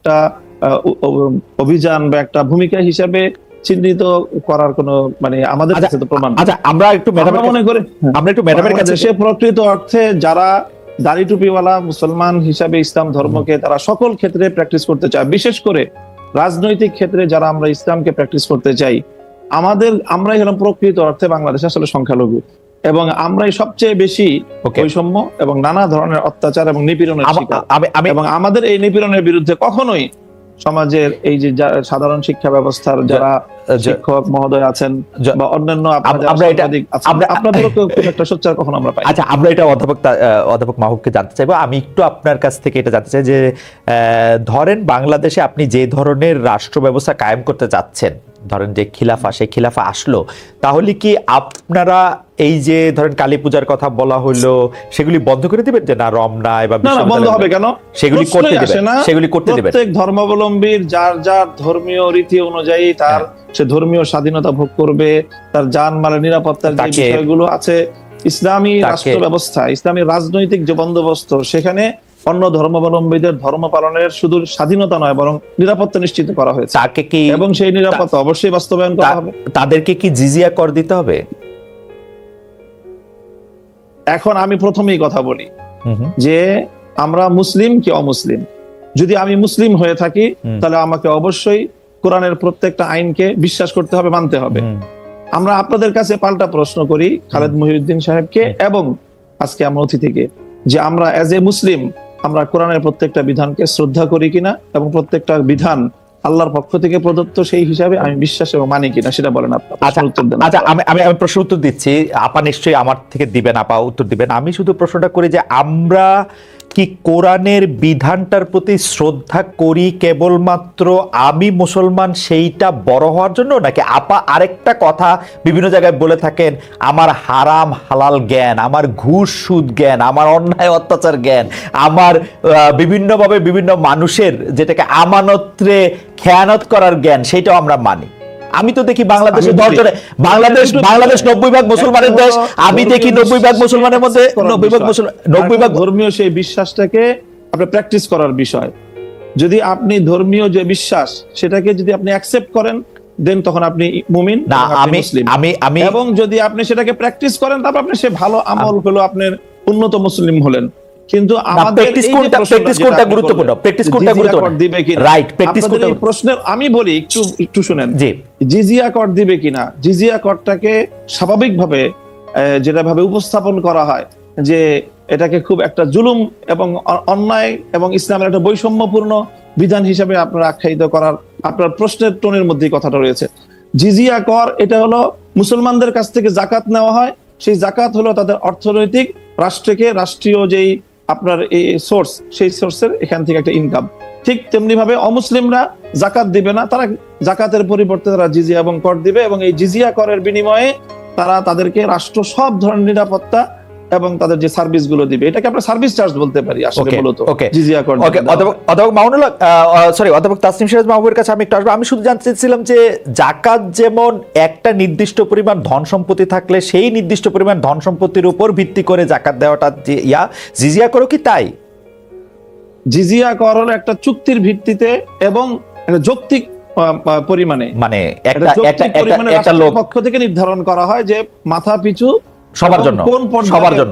একটা অভিযান বা একটা ভূমিকা হিসাবে চিহ্নিত করার কোনো মানে আমাদের কাছে তো প্রমাণ। আচ্ছা, আমরা একটু মনে করি ম্যাডামের কাছে সে প্রকৃত অর্থে যারা দাড়ি টুপিওয়ালা মুসলমান হিসাবে ইসলাম ধর্মকে তারা সকল ক্ষেত্রে প্র্যাকটিস করতে চায়, বিশেষ করে রাজনৈতিক ক্ষেত্রে যারা আমরা ইসলামকে প্র্যাকটিস করতে চাই, আমরাই হলাম প্রকৃত অর্থে বাংলাদেশে আসলে সংখ্যালঘু, এবং আমরাই সবচেয়ে বেশি বৈষম্য এবং নানা ধরনের অত্যাচার এবং নিপীড়নের শিকার। এবং আমাদের এই নিপীড়নের বিরুদ্ধে কখনোই সমাজের এই যে সাধারণ শিক্ষা ব্যবস্থার যারা শিক্ষক মহোদয় আছেন বা অন্যান্য আপনাদেরও খুব একটা সোচ্চার কখনো আমরা পাই। আচ্ছা, আমরা এটা অধ্যাপক মাহবুবকে জানতে চাইবো। আমি একটু আপনার কাছ থেকে এটা জানতে চাই যে ধরেন বাংলাদেশে আপনি যে ধরনের রাষ্ট্র ব্যবস্থা কায়েম করতে চাচ্ছেন, ধরেন যে খিলাফা, সেই খিলাফা আসলো, তাহলে কি আপনারা এই যে ধরেন কালী পূজার কথা বলা হলো সেগুলি বন্ধ করে দিবেন? যে না, রমনায় বা বন্ধ হবে কেন, সেগুলি করতে দিবেন? সেগুলি করতে দিবেন। প্রত্যেক ধর্মাবলম্বীর যার যার ধর্মীয় রীতি অনুযায়ী তার সে ধর্মীয় স্বাধীনতা ভোগ করবে, তার জানমালের নিরাপত্তার যে বিষয়গুলো আছে, ইসলামী রাষ্ট্র ব্যবস্থা, ইসলামী রাজনৈতিক যে বন্দোবস্ত, সেখানে অন্য ধর্মাবলম্বীদের ধর্ম পালনের শুধু স্বাধীনতা নয় বরং নিরাপত্তা নিশ্চিত করা হয়েছে, এবং সেই নিরাপত্তা অবশ্যই বাস্তবায়ন করা হবে। তাদেরকে কি জিজিয়া কর দিতে হবে? এখন আমি প্রথমেই কথা বলি যে আমরা মুসলিম কি অমুসলিম। যদি আমি মুসলিম হয়ে থাকি তাহলে আমাকে অবশ্যই কোরআনের প্রত্যেকটা আইনকে বিশ্বাস করতে হবে, মানতে হবে। আমরা আপনাদের কাছে পাল্টা প্রশ্ন করি খালেদ মহিউদ্দিন সাহেবকে এবং আজকে আমরা অতিথিকে, যে আমরা এজ এ মুসলিম আমরা কোরআনের প্রত্যেকটা বিধানকে শ্রদ্ধা করি কিনা এবং প্রত্যেকটা বিধান আল্লাহর পক্ষ থেকে প্রদত্ত সেই হিসাবে আমি বিশ্বাস এবং মানি কিনা, সেটা বলেন আপনারা। আচ্ছা, আমি প্রশ্ন উত্তর দিচ্ছি, আপা নিশ্চয়ই আমার থেকে দিবেন, আপা উত্তর দিবেন। আমি শুধু প্রশ্নটা করি যে আমরা কি কোরআনের বিধানটার প্রতি শ্রদ্ধা করি কেবলমাত্র আমি মুসলমান সেইটা বড় হওয়ার জন্য, নাকি আপা আরেকটা কথা বিভিন্ন জায়গায় বলে থাকেন, আমার হারাম হালাল জ্ঞান, আমার ঘুষ সুদ জ্ঞান, আমার অন্যায় অত্যাচার জ্ঞান, আমার বিভিন্নভাবে বিভিন্ন মানুষের যেটাকে আমানতরে খেয়ানত করার জ্ঞান, সেইটাও আমরা মানি? আমি তো দেখি বাংলাদেশে বাংলাদেশ 90% মুসলমানের দেশ, আমি দেখি 90% মুসলমানের মধ্যে 90% ধর্মীয় সেই বিশ্বাসটাকে আপনি প্র্যাকটিস করার বিষয়। যদি আপনি ধর্মীয় যে বিশ্বাস সেটাকে যদি আপনি অ্যাকসেপ্ট করেন, দেন তখন আপনি মুমিন না, আমি এবং যদি আপনি সেটাকে প্র্যাকটিস করেন তারপর আপনি সে ভালো আমল হলো আপনার উন্নত মুসলিম হলেন। কিন্তু আমাদের প্রশ্নের আমি বলি একটু শুনেন, জিজিয়া কর দিবে কিনা। জিজিয়া করটাকে স্বাভাবিকভাবে যেভাবে উপস্থাপন করা হয় যে এটাকে খুব একটা জুলুম এবং অন্যায় এবং ইসলামের একটা বৈষম্যপূর্ণ বিধান হিসেবে আপনারা আখ্যায়িত করার আপনার প্রশ্নের টোনের মধ্যে কথাটা রয়েছে। জিজিয়া কর এটা হলো মুসলমানদের কাছ থেকে জাকাত নেওয়া হয়, সেই জাকাত হলো তাদের অর্থনৈতিক রাষ্ট্রীয় যেই আপনার এই সোর্স, সেই সোর্সের এখান থেকে একটা ইনকাম। ঠিক তেমনি ভাবে অমুসলিমরা জাকাত দিবে না, তারা জাকাতের পরিবর্তে তারা জিজিয়া এবং কর দিবে, এবং এই জিজিয়া করের বিনিময়ে তারা তাদেরকে রাষ্ট্র সব ধরনের নিরাপত্তা এবং তাদের যে সার্ভিস গুলো দিবে, এটাকে আমরা সার্ভিস চার্জ বলতে পারি আসলে মূলত জিজিয়া কর। অধ্যাপক তাসনিম সিরাজ মাহবুবের কাছে আমি একটু আসবো। আমি শুধু জানতে চাইছিলাম যে জাকাত যেমন একটা নির্দিষ্ট পরিমাণ ধন সম্পত্তি থাকলে সেই নির্দিষ্ট পরিমাণ ধন সম্পত্তির উপর ভিত্তি করে জাকাত দেওয়াটা যে জিজিয়া করো কি তাই? জিজিয়া কর হলো একটা চুক্তির ভিত্তিতে এবং একটা যৌক্তিক পরিমাণে, মানে একটা লোক পক্ষ থেকে নির্ধারণ করা হয় যে মাথা পিছু সবার জন্য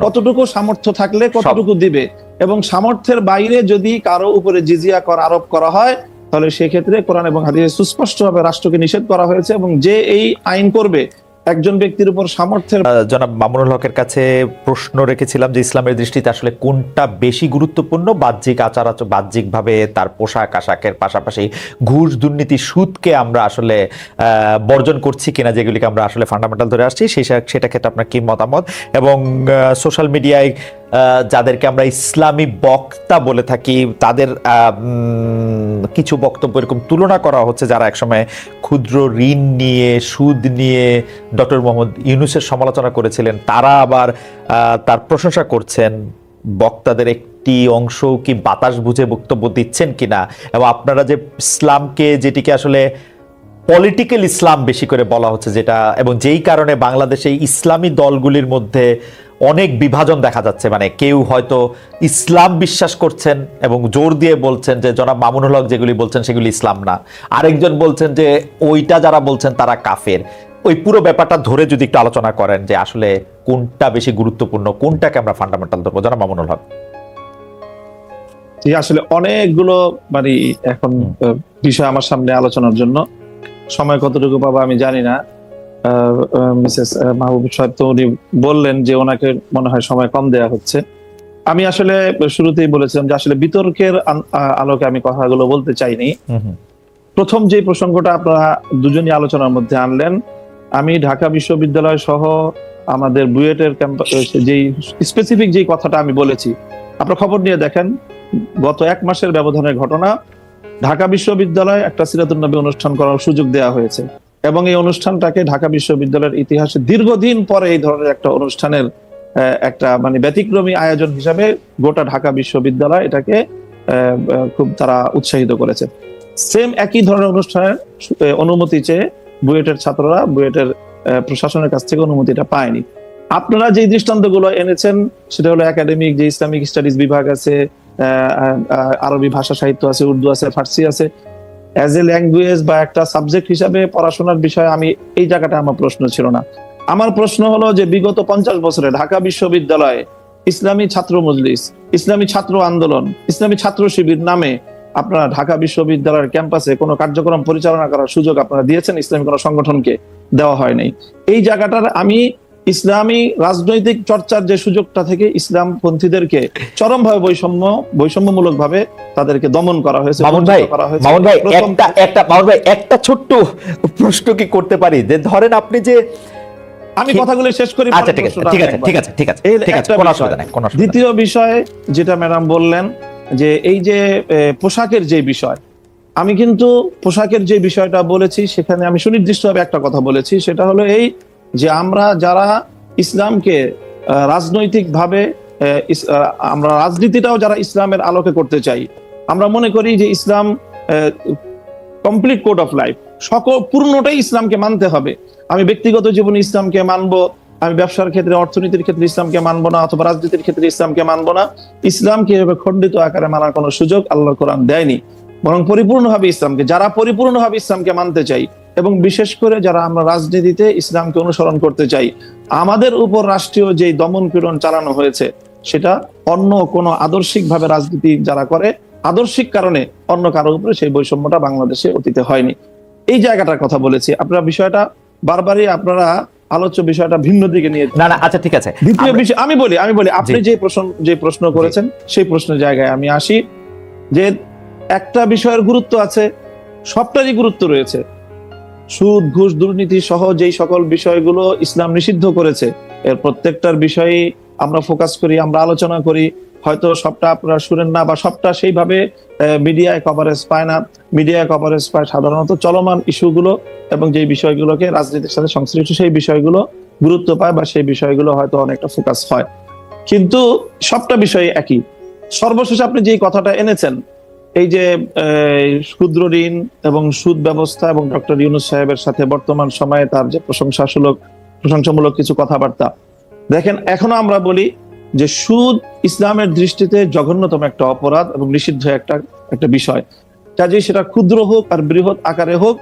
কতটুকু সামর্থ্য থাকলে কতটুকু দিবে, এবং সামর্থ্যের বাইরে যদি কারো উপরে জিজিয়া কর আরোপ করা হয় তাহলে সেক্ষেত্রে কোরআন এবং হাদিসে সুস্পষ্টভাবে রাষ্ট্রকে নিষেধ করা হয়েছে, এবং যে এই আইন করবে একজন ব্যক্তির উপর সামর্থ্যের। জনাব মামুনুল হকের কাছে প্রশ্ন রেখেছিলাম যে ইসলামের দৃষ্টিতে আসলে কোনটা বেশি গুরুত্বপূর্ণ, বাহ্যিক বাহ্যিকভাবে তার পোশাক আশাকের পাশাপাশি ঘুষ দুর্নীতি সুদকে আমরা আসলে বর্জন করছি কিনা, যেগুলিকে আমরা আসলে ফান্ডামেন্টাল ধরে আসছি, সেটা ক্ষেত্রে আপনার কি মতামত? এবং সোশ্যাল মিডিয়ায় যাদেরকে আমরা ইসলামী বক্তা বলে থাকি তাদের কিছু বক্তব্য এরকম তুলনা করা হচ্ছে, যারা একসময় ক্ষুদ্র ঋণ নিয়ে সুদ নিয়ে ডক্টর মোহাম্মদ ইউনূসের সমালোচনা করেছিলেন, তারা আবার তার প্রশংসা করছেন। বক্তাদের একটি অংশ কি বাতাস বুঝে বক্তব্য দিচ্ছেন কিনা, এবং আপনারা যে ইসলামকে যেটিকে আসলে পলিটিক্যাল ইসলাম বেশি করে বলা হচ্ছে, যেটা এবং যেই কারণে বাংলাদেশে ইসলামী দলগুলির মধ্যে অনেক বিভাজন দেখা যাচ্ছে। মানে কেউ হয়তো ইসলাম বিশ্বাস করছেন এবং জোর দিয়ে বলছেন যে জনাব মামুনুল হক যেগুলি বলছেন সেগুলি ইসলাম না, আরেকজন বলছেন যে ওইটা যারা বলছেন তারা কাফের। ওই পুরো ব্যাপারটা ধরে যদি একটু আলোচনা করেন যে আসলে কোনটা বেশি গুরুত্বপূর্ণ, কোনটাকে আমরা ফান্ডামেন্টাল ধরবো, জনাব মামুনুল হক। আসলে অনেকগুলো মানে এখন বিষয় আমার সামনে আলোচনার জন্য, সময় কতটুকু পাবো আমি জানি না। মিসেস মাহবুব সাহেব তো উনি বললেন যে ওনাকে মনে হয় সময় কম দেয়া হচ্ছে। আমি আসলে শুরুতেই বলেছিলাম যে আসলে বিতর্কের আলোকে আমি কথাগুলো বলতে চাইনি। প্রথম যে প্রসঙ্গটা আপনারা দুজনই আলোচনার মধ্যে আনলেন, আমি ঢাকা বিশ্ববিদ্যালয় সহ আমাদের বুয়েটের ক্যাম্পাস যেই স্পেসিফিক যেই কথাটা আমি বলেছি, আপনারা খবর নিয়ে দেখেন, গত 1 মাসের ব্যবধানের ঘটনা। ঢাকা বিশ্ববিদ্যালয়ে একটা সিরাতুন নবী অনুষ্ঠান করার সুযোগ দেওয়া হয়েছে এবং এই অনুষ্ঠানটাকে ঢাকা বিশ্ববিদ্যালয়ের ইতিহাসে দীর্ঘদিন পরে এই ধরনের একটা অনুষ্ঠানের একটা মানে ব্যতিক্রমী আয়োজন হিসাবে গোটা ঢাকা বিশ্ববিদ্যালয় এটাকে খুব তারা উৎসাহিত করেছে। সেম একই ধরনের অনুষ্ঠানের অনুমতি চেয়ে বুয়েটের ছাত্ররা বুয়েটের প্রশাসনের কাছ থেকে অনুমতিটা পায়নি। আপনারা যে দৃষ্টান্তগুলো এনেছেন সেটা হলো একাডেমিক যে ইসলামিক স্টাডিজ বিভাগ আছে, আরবি ভাষা সাহিত্য আছে, উর্দু আছে, ফার্সি আছে, অ্যাজ এ ল্যাঙ্গুয়েজ বা একটা সাবজেক্ট হিসাবে পড়াশোনার বিষয়ে আমি এই জায়গাটা আমার প্রশ্ন ছিল না। আমার প্রশ্ন হলো যে বিগত 50 বছরে ঢাকা বিশ্ববিদ্যালয়ে ইসলামী ছাত্র মজলিস, ইসলামী ছাত্র আন্দোলন, ইসলামী ছাত্র শিবির নামে আপনারা ঢাকা বিশ্ববিদ্যালয়ের ক্যাম্পাসে কোনো কার্যক্রম পরিচালনা করার সুযোগ আপনারা দিয়েছেন? ইসলামী কোনো সংগঠনকে দেওয়া হয় নাই। এই জায়গাটার আমি ইসলামী রাজনৈতিক চর্চার যে সুযোগটা থেকে ইসলামপন্থীদেরকে চরমভাবে বৈষম্যমূলক ভাবে তাদেরকে দমন করা হয়েছে। মামুন ভাই একটা ছোট্ট প্রশ্ন কি করতে পারি? যে ধরেন আপনি যে আমি কথাগুলো শেষ করি। আচ্ছা ঠিক আছে কোনো অসুবিধা নাই। দ্বিতীয় বিষয় যেটা ম্যাডাম বললেন যে এই যে পোশাকের যে বিষয়, আমি কিন্তু পোশাকের যে বিষয়টা বলেছি সেখানে আমি সুনির্দিষ্টভাবে একটা কথা বলেছি, সেটা হলো এই যে আমরা যারা ইসলামকে রাজনৈতিকভাবে আমরা রাজনীতিটাও যারা ইসলামের আলোকে করতে চাই, আমরা মনে করি যে ইসলাম কমপ্লিট কোড অফ লাইফ, সকল পূর্ণটাই ইসলামকে মানতে হবে। আমি ব্যক্তিগত জীবনে ইসলামকে মানবো, আমি ব্যবসার ক্ষেত্রে অর্থনীতির ক্ষেত্রে ইসলামকে মানবো না, অথবা রাজনীতির ক্ষেত্রে ইসলামকে মানবো না। ইসলামকে এভাবে খণ্ডিত আকারে মানার কোনো সুযোগ আল্লাহর কোরআন দেয়নি, বরং পরিপূর্ণভাবে ইসলামকে, যারা পরিপূর্ণভাবে ইসলামকে মানতে চাই এবং বিশেষ করে যারা আমরা রাজনীতিতে ইসলামকে অনুসরণ করতে চাই, আমাদের উপর রাষ্ট্রীয় যে দমন পীড়ন চালানো হয়েছে সেটা অন্য কোনো আদর্শিকভাবে রাজনীতি যারা করে আদর্শিক কারণে অন্য কারোর উপরে সেই বৈষম্যটা বাংলাদেশে অতীতে হয়নি। এই জায়গাটার কথা বলেছি। আপনারা বিষয়টা বারবারই আপনারা আলোচ্য বিষয়টা ভিন্ন দিকে নিয়ে আচ্ছা ঠিক আছে। দ্বিতীয় বিষয় আমি বলি আপনি যে প্রশ্ন করেছেন সেই প্রশ্নের জায়গায় আমি আসি যে একটা বিষয়ের গুরুত্ব আছে, সবটারই গুরুত্ব রয়েছে। সুদ, ঘুষ, দুর্নীতি সহ যেই সকল বিষয়গুলো ইসলাম নিষিদ্ধ করেছে এর প্রত্যেকটার বিষয়ে আমরা ফোকাস করি, আমরা আলোচনা করি। হয়তো সবটা আপনারা শুনেন না বা সবটা সেইভাবে মিডিয়ায় কভারেজ পায় না। মিডিয়ায় কভারেজ পায় সাধারণত চলমান ইস্যুগুলো এবং যে বিষয়গুলোকে রাজনীতির সাথে সংশ্লিষ্ট সেই বিষয়গুলো গুরুত্ব পায় বা সেই বিষয়গুলো হয়তো অনেকটা ফোকাস হয়, কিন্তু সবটা বিষয় একই। সর্বশেষ আপনি যে কথাটা এনেছেন এই যে ক্ষুদ্র ঋণ এবং সুদ ব্যবস্থা এবং ডক্টর ইউনূস সাহেবের সাথে বর্তমান সময়ে তার যে প্রশংসামূলক কিছু কথাবার্তা, দেখেন এখনো আমরা বলি যে সুদ ইসলামের দৃষ্টিতে জঘন্যতম একটা অপরাধ এবং নিষিদ্ধ একটা বিষয়। কাজেই সেটা ক্ষুদ্র হোক আর বৃহৎ আকারে হোক,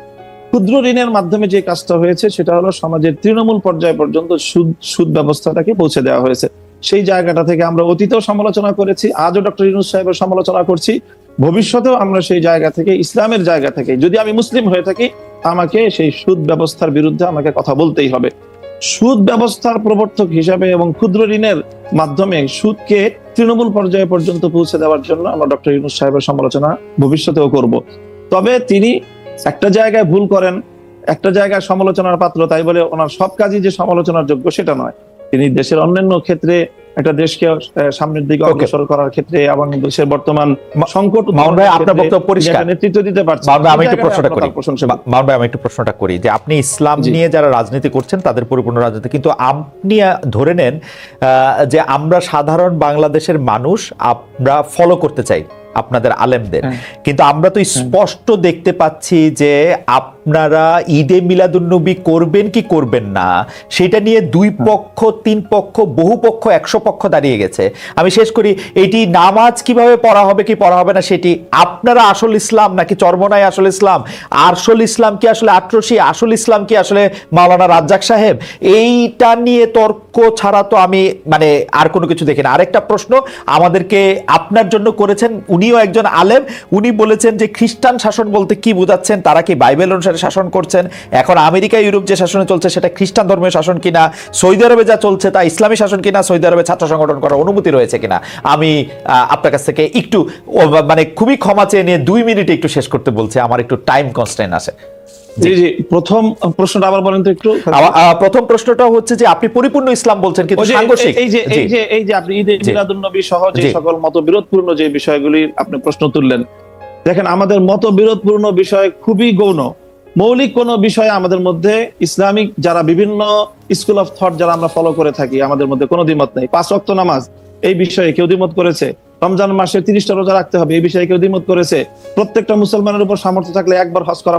ক্ষুদ্র ঋণের মাধ্যমে যে কাজটা হয়েছে সেটা হলো সমাজের তৃণমূল পর্যায় পর্যন্ত সুদ ব্যবস্থাটাকে পৌঁছে দেওয়া হয়েছে। সেই জায়গাটা থেকে আমরা অতীতেও সমালোচনা করেছি, আজও ডক্টর ইউনূস সাহেবের সমালোচনা করছি, ভবিষ্যতেও আমরা সেই জায়গা থেকে ইসলামের জায়গা থেকে যদি আমি মুসলিম হয়ে থাকি আমাকে সেই সুদ ব্যবস্থার বিরুদ্ধে আমাকে কথা বলতেই হবে। সুদ ব্যবস্থার প্রবর্তক হিসাবে এবং ক্ষুদ্র ঋণের মাধ্যমে সুদকে তৃণমূল পর্যায়ে পর্যন্ত পৌঁছে দেওয়ার জন্য আমরা ডক্টর ইউনূস সাহেবের সমালোচনা ভবিষ্যতেও করব। তবে তিনি একটা জায়গায় ভুল করেন, একটা জায়গায় সমালোচনার পাত্র, তাই বলে ওনার সব কাজই যে সমালোচনার যোগ্য সেটা নয়। তিনি দেশের অন্যান্য ক্ষেত্রে একটা দেশকে সামনের দিকে অগ্রসর করার ক্ষেত্রে এবং দেশের বর্তমান সংকট নেতৃত্ব দিতে পারছেন। আমি একটু প্রশ্নটা করি যে আপনি ইসলাম নিয়ে যারা রাজনীতি করছেন তাদের পরিপূর্ণ রাজনীতি, কিন্তু আপনি ধরে নেন যে আমরা সাধারণ বাংলাদেশের মানুষ আমরা ফলো করতে চাই আপনাদের আলেমদের, কিন্তু আমরা তো স্পষ্ট দেখতে পাচ্ছি যে আপনারা ঈদে মিলাদুন্নবী করবেন কি করবেন না সেটা নিয়ে 2 পক্ষ 3 পক্ষ বহু পক্ষ 100 পক্ষ দাঁড়িয়ে গেছে। আমি শেষ করি, এটি নামাজ কিভাবে পড়া হবে কি পড়া হবে না সেটি আপনারা আসল ইসলাম নাকি চরমনাই আসল ইসলাম, আসল ইসলাম কি আসলে আটরশি, আসল ইসলাম কি আসলে মাওলানা রাজ্জাক সাহেব, এইটা নিয়ে তর্ক ছাড়া তো আমি মানে আর কোনো কিছু দেখি না। আরেকটা প্রশ্ন আমাদেরকে আপনার জন্য করেছেন, উনিও একজন আলেম, উনি বলেছেন যে খ্রিস্টান শাসন বলতে কি বোঝাচ্ছেন, তারা কি বাইবেল অনুসারে শাসন করছেন, এখন আমেরিকা ইউরোপ যে শাসনে চলছে সেটা খ্রিস্টান ধর্মীয় শাসন কিনা, সৌদি আরবে যা চলছে তা ইসলামী শাসন কিনা, সৌদি আরবে ছাত্র সংগঠন করার অনুমতি রয়েছে কিনা। আমি আপনার কাছ থেকে একটু মানে খুবই ক্ষমা চেয়ে নিয়ে 2 মিনিটে একটু শেষ করতে বলছি, আমার একটু টাইম কনস্ট্রেইন আছে। জি জি, প্রথম প্রশ্নটা আবার বলেন তো একটু। প্রথম প্রশ্নটা হচ্ছে যে আপনি পরিপূর্ণ ইসলাম বলছেন কিন্তু সাংঘর্ষিক। এই যে আপনি ঈদে মিলাদুন্নবী সহ যে সকল মতবিরোধপূর্ণ যে বিষয়গুলি আপনি প্রশ্ন তুললেন, দেখেন আমাদের মতবিরোধপূর্ণ বিষয় খুবই গৌণ। মৌলিক কোন বিষয়ে আমাদের মধ্যে ইসলামিক যারা বিভিন্ন স্কুল অফ থট যারা আমরা ফলো করে থাকি, আমাদের মধ্যে কোনো দ্বিমত নেই। 5 ওয়াক্ত নামাজ এই বিষয়ে কেউ দ্বিমত করেছে? রমজান মাসে 30টা রোজা রাখতে হবে এই বিষয়ে কেউ দ্বিমত করেছে? প্রত্যেকটা মুসলমানের উপর সামর্থ্য থাকলে একবার হজ করা